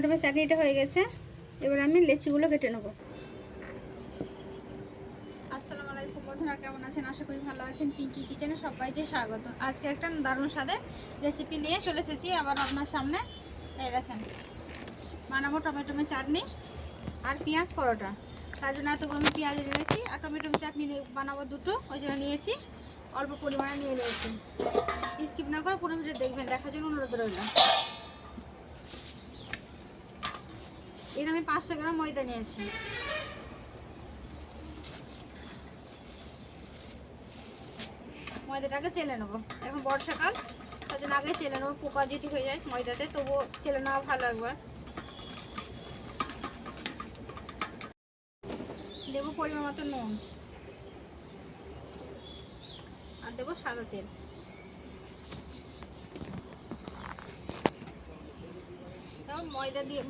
Tomato চাটনিটা হয়ে গেছে। এবার আমি লেচিগুলো কেটে নেব। আসসালামু আলাইকুম বন্ধুরা, কেমন আছেন? আশা করি ভালো আছেন। পিঙ্কি কিচেনে সবাইকে স্বাগত। আজকে একটা দারুণ স্বাদের রেসিপি নিয়ে চলে এসেছি আবার আপনার সামনে। এই দেখেন, বানাবো টমেটো চাটনি আর পেঁয়াজ পরোটা। তার জন্য এতগুলো আমি পেঁয়াজ নিয়েছি আর টমেটো চাটনি বানাবো দুটো, ওই জন্য নিয়েছি অল্প পরিমাণে নিয়েছি। স্কিপ না করে পুরো ভিডিও দেখবেন, দেখার জন্য অনুরোধ রইল। এর আমি 500 গ্রাম ময়দা নিয়েছি। ময়দাটাকে চেলে নেবো, এখন বর্ষাকাল, তার জন্য আগে চেলে নেবো, পোকা যদি হয়ে যায় ময়দাতে, তবুও চেলে নেওয়া ভালো। একবার দেবো পরিমাণ মতো নুন আর দেবো সাদা তেল।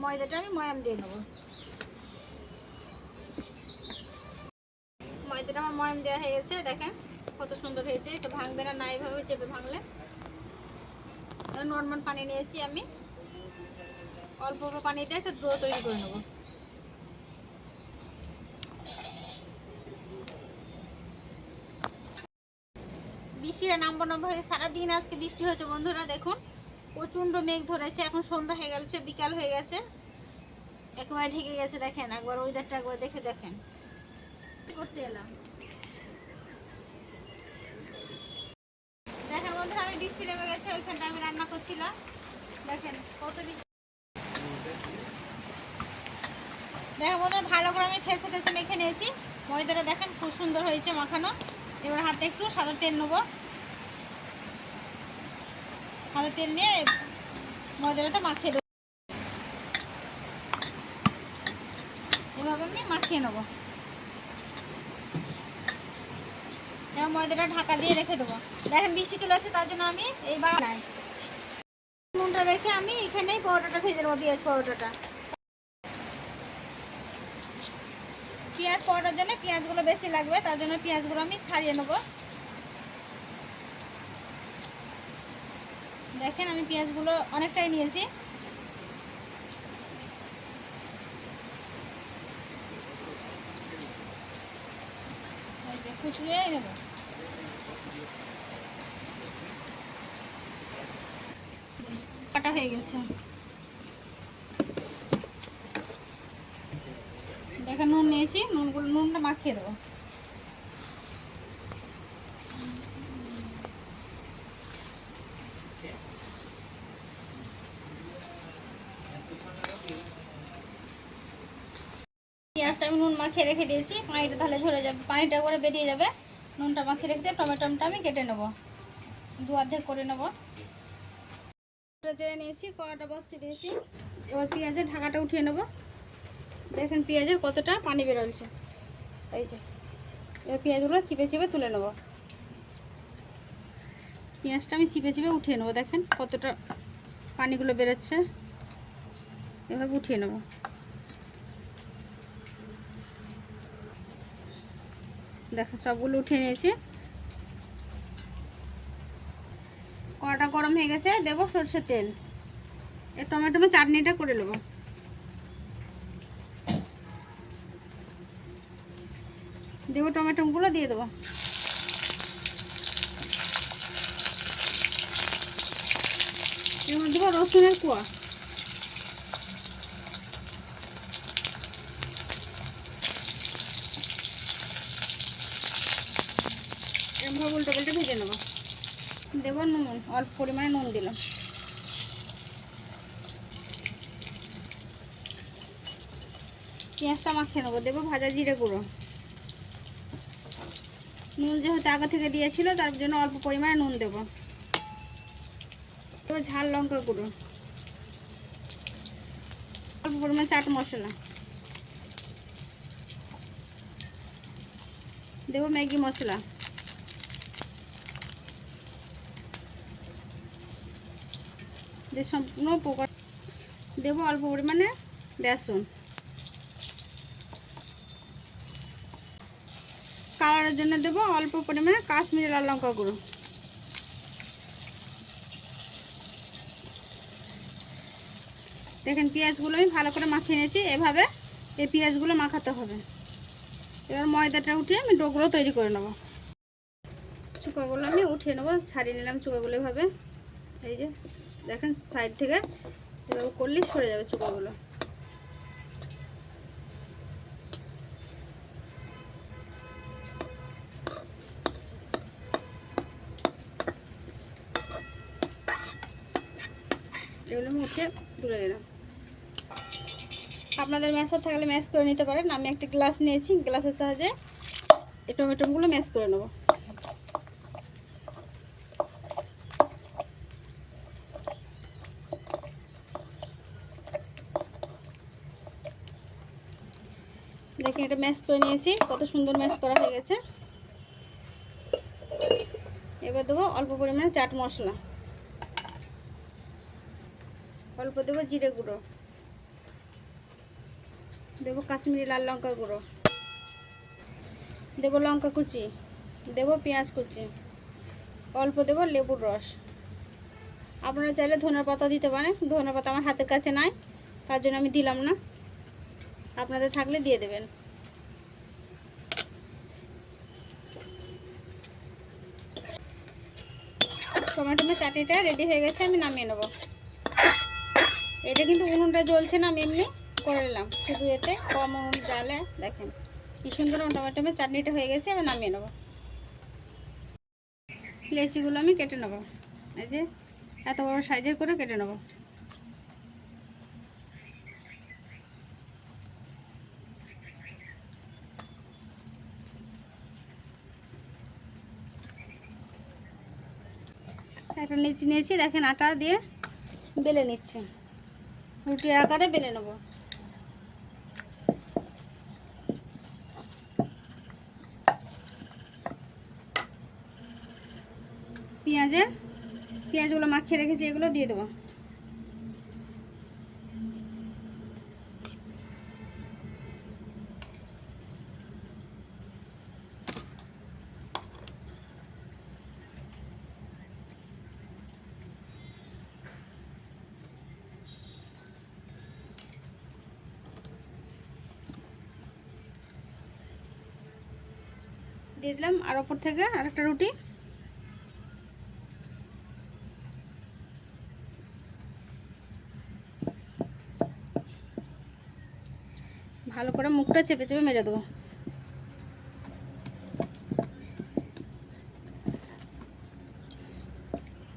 ময়দাটা আমি ময়াম দিয়ে নেবো। ময়দাটা আমার ময়াম দেওয়া হয়ে গেছে, দেখেন কত সুন্দর হয়েছে। এটা ভাঙবে না, এইভাবে চেপে ভাঙলে। নর্মাল পানি নিয়েছি আমি, অল্প অল্প পানি দিয়ে একটা ডো তৈরি করে নেবো। বৃষ্টিটা নামবো হয়ে সারাদিন আজকে বৃষ্টি হয়েছে বন্ধুরা। দেখুন প্রচণ্ড মেঘ ধরেছে, এখন সন্ধ্যা হয়ে গেছে, বিকাল হয়ে গেছে, একেবারে ঢেকে গেছে। দেখেন একবার ওয়েদারটা একবার দেখে দেখেন। করতে এলাম দেখেন বন্ধুরা, আমি বৃষ্টি নেমে গেছে, ওইখানটা আমি রান্না করছিলাম। দেখেন কত বৃষ্টি। দেখেন বন্ধুরা, ভালো করে আমি ঠেসে ঠেসে মেখে নিয়েছি ময়দাটা। দেখেন খুব সুন্দর হয়েছে মাখানো। এবার হাতে একটু সাদা তেল নেবো, সাদা তেল নিয়ে ময়দাটা মাখিয়ে দেবো। এভাবে আমি মাখিয়ে নেবো। এবার ময়দাটা ঢাকা দিয়ে রেখে দেবো। দেখেন বৃষ্টি চলে আসছে, তার জন্য আমি এইবার নুনটা রেখে আমি এখানেই পরোটাটা ভেজে নেবো। পেঁয়াজ পরোটার জন্য পেঁয়াজগুলো বেশি লাগবে, তার জন্য পেঁয়াজগুলো আমি ছাড়িয়ে নেবো। দেখেন আমি পেঁয়াজগুলো অনেকটাই নিয়েছি। কুচিয়ে নেব। কাটা হয়ে গেছে, দেখেন নুন নিয়েছি, নুনটা মাখিয়ে দেবো। পেঁয়াজটা আমি নুন মাখিয়ে রেখে দিয়েছি, পানিটা তাহলে ঝরে যাবে, পানিটা করে বেরিয়ে যাবে। নুনটা মাখিয়ে রেখে দিয়ে টমেটোটা আমি কেটে নেবো, দু অর্ধেক করে নেবো। জেনে নিয়েছি, কড়াটা বসিয়ে দিয়েছি। এবার পেঁয়াজের ঢাকাটা উঠিয়ে নেব। দেখেন পেঁয়াজের কতটা পানি বেরোচ্ছে, এই যে। এবার পেঁয়াজগুলো চিপে চিপে তুলে নেব। পেঁয়াজটা আমি চিপে চিপে উঠিয়ে নেবো। দেখেন কতটা পানিগুলো বেরোচ্ছে, এভাবে উঠিয়ে নেব। দেখেন সবগুলো উঠিয়ে নিয়েছি। কড়াটা গরম হয়ে গেছে, দেবো সরষের তেল। এই টমেটো চাটনিটা করে নেব। দেবো টমেটোগুলো দিয়ে দেবো। এর মধ্যে দেবো রসুনের কোয়া। এরকম উল্টো পাল্টে ভেজে নেবো। দেবো নুন, অল্প পরিমাণে নুন দিলাম। পেঁয়াজটা মাখিয়ে নেবো। দেবো ভাজা জিরে গুঁড়ো। নুন যেহেতু আগে থেকে দিয়েছিল, তার জন্য অল্প পরিমাণে নুন দেবো। দেবো ঝাল লঙ্কা গুঁড়ো, অল্প পরিমাণে চাট মশলা দেবো, ম্যাগি মশলা যে সম্পূর্ণ পোকা দেবো, অল্প পরিমাণে বেসন। কালারের জন্য দেবো অল্প পরিমাণে কাশ্মীরি লাল লঙ্কা গুঁড়ো। দেখেন পেঁয়াজগুলো আমি ভালো করে মাখিয়ে নিয়েছি। এভাবে এই পেঁয়াজগুলো মাখাতে হবে। এবার ময়দাটা উঠিয়ে আমি ডোগুলো তৈরি করে নেব। চুকাগুলো আমি উঠিয়ে নেবো, ছাড়িয়ে নিলাম চুকাগুলো এভাবে। এই যে দেখেন সাইড থেকে এভাবে করলেই সরে যাবে চুকাগুলো। এগুলো আমি উঠে তুলে নিলাম। আপনাদের ম্যাশার থাকলে ম্যাশ করে নিতে পারেন। আমি একটা গ্লাস নিয়েছি, গ্লাসের সাহায্যে এই টমেটোগুলো ম্যাশ করে নেব। দেখেন এটা ম্যাশ করে নিয়েছি, কত সুন্দর ম্যাশ করা হয়ে গেছে। এবার দেবো অল্প পরিমাণে চাট মশলা, অল্প দেবো জিরে গুঁড়ো, দেবো কাশ্মীরি লাল লঙ্কা গুঁড়ো, দেবো লঙ্কা কুচি, দেবো পেঁয়াজ কুচি, অল্প দেবো লেবুর রস। আপনারা চাইলে ধনে পাতা দিতে পারেন। ধনে পাতা আমার হাতের কাছে নাই, তার জন্য আমি দিলাম না। আপনাদের থাকলে দিয়ে দেবেন। টমেটো চাটনিটা রেডি হয়ে গেছে, আমি নামিয়ে নেব। এটা কিন্তু উনুনটা জ্বলছে না, আমি এমনি করে নিলাম শুধু এতে কম উনুন জ্বালে। দেখেন কি সুন্দর টমেটো চাটনিটা হয়ে গেছে, আমি নামিয়ে নেব। লেচিগুলো আমি কেটে নেব, এই যে এত বড় সাইজের করে কেটে নেব। একটা লেচি নিয়েছি, দেখেন আটা দিয়ে বেলে নিচ্ছি, রুটির আকারে বেলে নেব। পেঁয়াজগুলো মাখিয়ে রেখেছি, এগুলো দিয়ে দেবো। দিয়ে দিলাম, আর ওপর থেকে আরেকটা রুটি। ভালো করে মুখটা চেপে চেপে মেরে দেবো।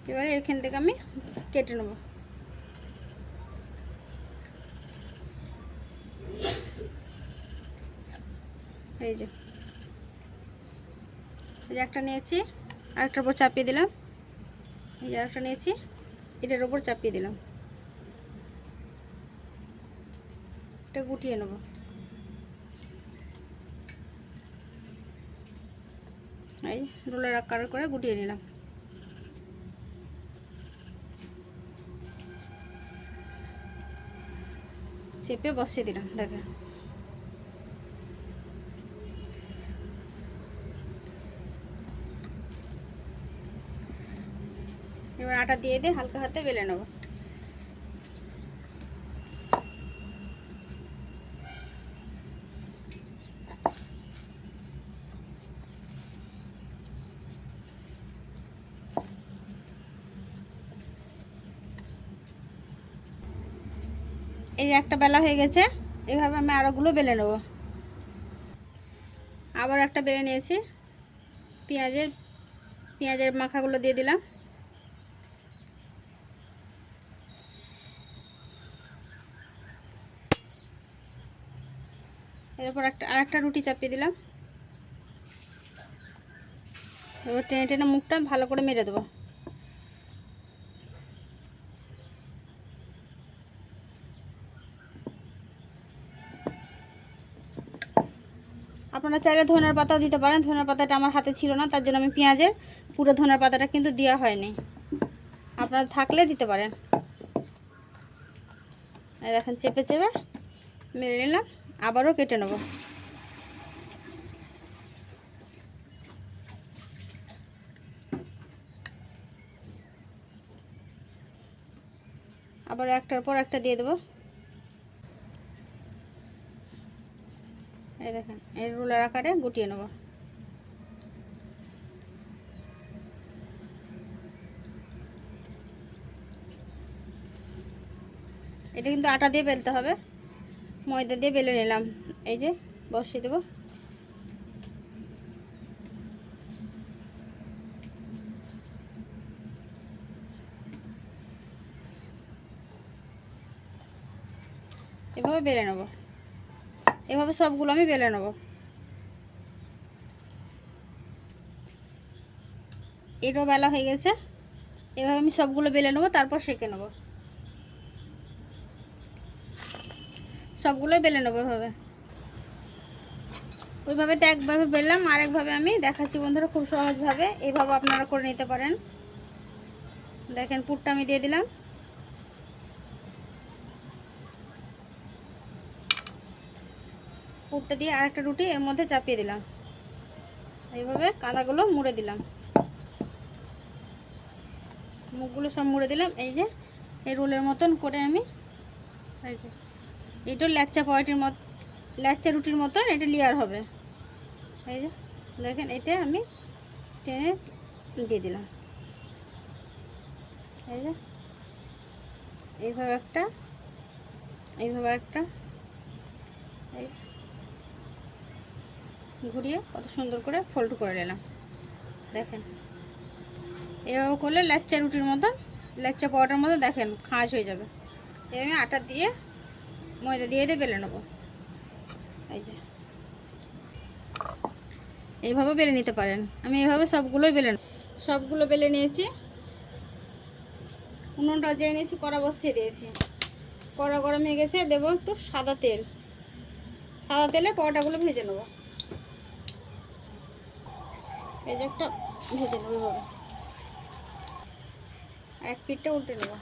এবারে এখান থেকে আমি কেটে নেব। এই যে একটা নিয়েছি, আরেকটার উপর চাপিয়ে দিলাম। এই যে আরেকটা নিয়েছি, এটার উপর চাপিয়ে দিলাম। এটা গুটিয়ে নেব। এই রোলের আকার করে গুটিয়ে নিলাম। চেপে বসিয়ে দিলাম। দেখেন এবার আটা দিয়ে দিয়ে হালকা হাতে বেলে নেব। এই যে একটা বেলা হয়ে গেছে, এভাবে আমি আরোগুলো বেলে নেব। আবার একটা বেলে নিয়েছি, পেঁয়াজের মাখাগুলো দিয়ে দিলাম। এরপর আরেকটা রুটি চাপিয়ে দিলাম। এবার টেনে টেনে মুখটা ভালো করে মেরে দেবো। আপনারা চাইলে ধনের পাতাও দিতে পারেন। ধনের পাতাটা আমার হাতে ছিল না, তার জন্য আমি পেঁয়াজের পুরো ধনের পাতাটা কিন্তু দেওয়া হয়নি। আপনারা থাকলে দিতে পারেন। দেখেন চেপে চেপে মেরে নিলাম, আবারও কেটে নেব। আবার একটার পর একটা দিয়ে দেবো। দেখেন এই রোলার আকারে গুটিয়ে নেব। এটা কিন্তু আটা দিয়ে বেলতে হবে, ময়দা দিয়ে বেলে নিলাম। এই যে বসিয়ে দেবো। এভাবে বেলে নেব, এভাবে সবগুলো আমি বেলে নেব। এটাও বেলা হয়ে গেছে, এভাবে আমি সবগুলো বেলে নেব, তারপর সেঁকে নেব। সবগুলোই বেলে নেবো এভাবে। ওইভাবে তো একভাবে বেললাম, আরেকভাবে আমি দেখাচ্ছি বন্ধুরা, খুব সহজভাবে। এইভাবে আপনারা করে নিতে পারেন। দেখেন পুরটা আমি দিয়ে দিলাম। পুরটা দিয়ে আরেকটা রুটি এর মধ্যে চাপিয়ে দিলাম। এইভাবে কাঁদাগুলো মুড়ে দিলাম, মুখগুলো সব মুড়ে দিলাম। এই যে এই রোলের মতন করে আমি, এই যে এইটা ল্যাচ্চা পরোটার মত, ল্যাচ্চা রুটির মতন এটা লেয়ার হবে। এই যে দেখেন এটা আমি টেনে দিয়ে দিলাম। এই যে এইভাবে একটা, এইভাবে একটা, এই ঘুরিয়ে কত সুন্দর করে ফোল্ড করে নিলাম। দেখেন এভাবে করলে ল্যাচ্চা রুটির মতো, ল্যাচ্চা পরোটার মতো দেখেন খাঁজ হয়ে যাবে। এবার আমি আটা দিয়ে ময়দা দিয়ে বেলে নেবো। এই যে এইভাবে বেলে নিতে পারেন। আমি এইভাবে সবগুলোই সবগুলো বেলে নিয়েছি। উনুনটা জেনে নিয়েছি, কড়া বসিয়ে দিয়েছি। কড়া গরম হয়ে গেছে, দেবো একটু সাদা তেল। সাদা তেলে পরোটাগুলো ভেজে নেবো। এই যে একটা ভেজে নেবো এভাবে, এক পিঠটা উল্টে নেবো।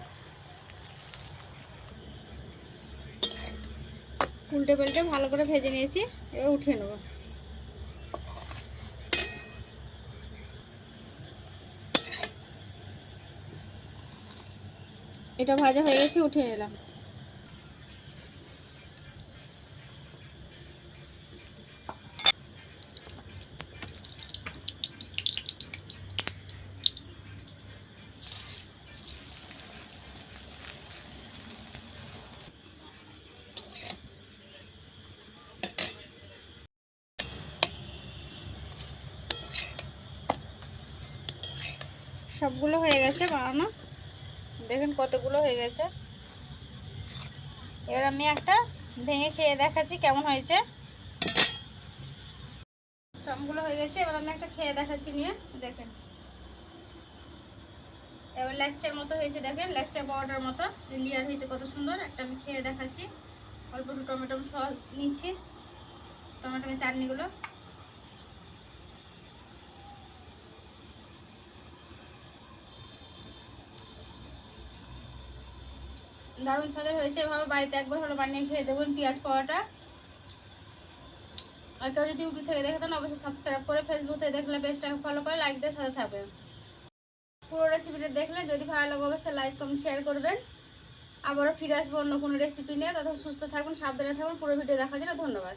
উল্টে পাল্টে ভালো করে ভেজে নিয়েছি, এবার উঠিয়ে নেবো। এটা ভাজা হয়ে গেছে, উঠিয়ে নিলাম। সবগুলো হয়ে গেছে বানানো, দেখেন কতগুলো হয়ে গেছে। এবার আমি একটা ভেঙে খেয়ে দেখাচ্ছি কেমন হয়েছে। সবগুলো হয়ে গেছে, এবার আমি একটা খেয়ে দেখাচ্ছি নিয়ে। দেখেন এবার ল্যাকচার মতো হয়েছে, দেখেন ল্যাকচার পরোটার মতো লেয়ার হয়েছে কত সুন্দর। একটা আমি খেয়ে দেখাচ্ছি। অল্প একটু টমেটো সস নিচ্ছি, টমেটো চাটনিগুলো। দারুণ স্বাদের হয়েছে। এভাবে বাড়িতে একবার হলো বানিয়ে খেয়ে দেবেন পেঁয়াজ পরোটা। আর কেউ যদি ইউটিউব থেকে দেখে থাকেন অবশ্যই সাবস্ক্রাইব করে, ফেসবুক থেকে দেখলে পেজটাকে ফলো করে লাইক দিয়ে সাথে থাকবেন। পুরো রেসিপিটা দেখলে যদি ভালো লাগে অবশ্যই লাইক কমেন্ট শেয়ার করবেন। আবারও ফিরে আসবো অন্য কোনো রেসিপি নিয়ে। তখন সুস্থ থাকুন, সাবধানে থাকুন। পুরো ভিডিও দেখার জন্য ধন্যবাদ।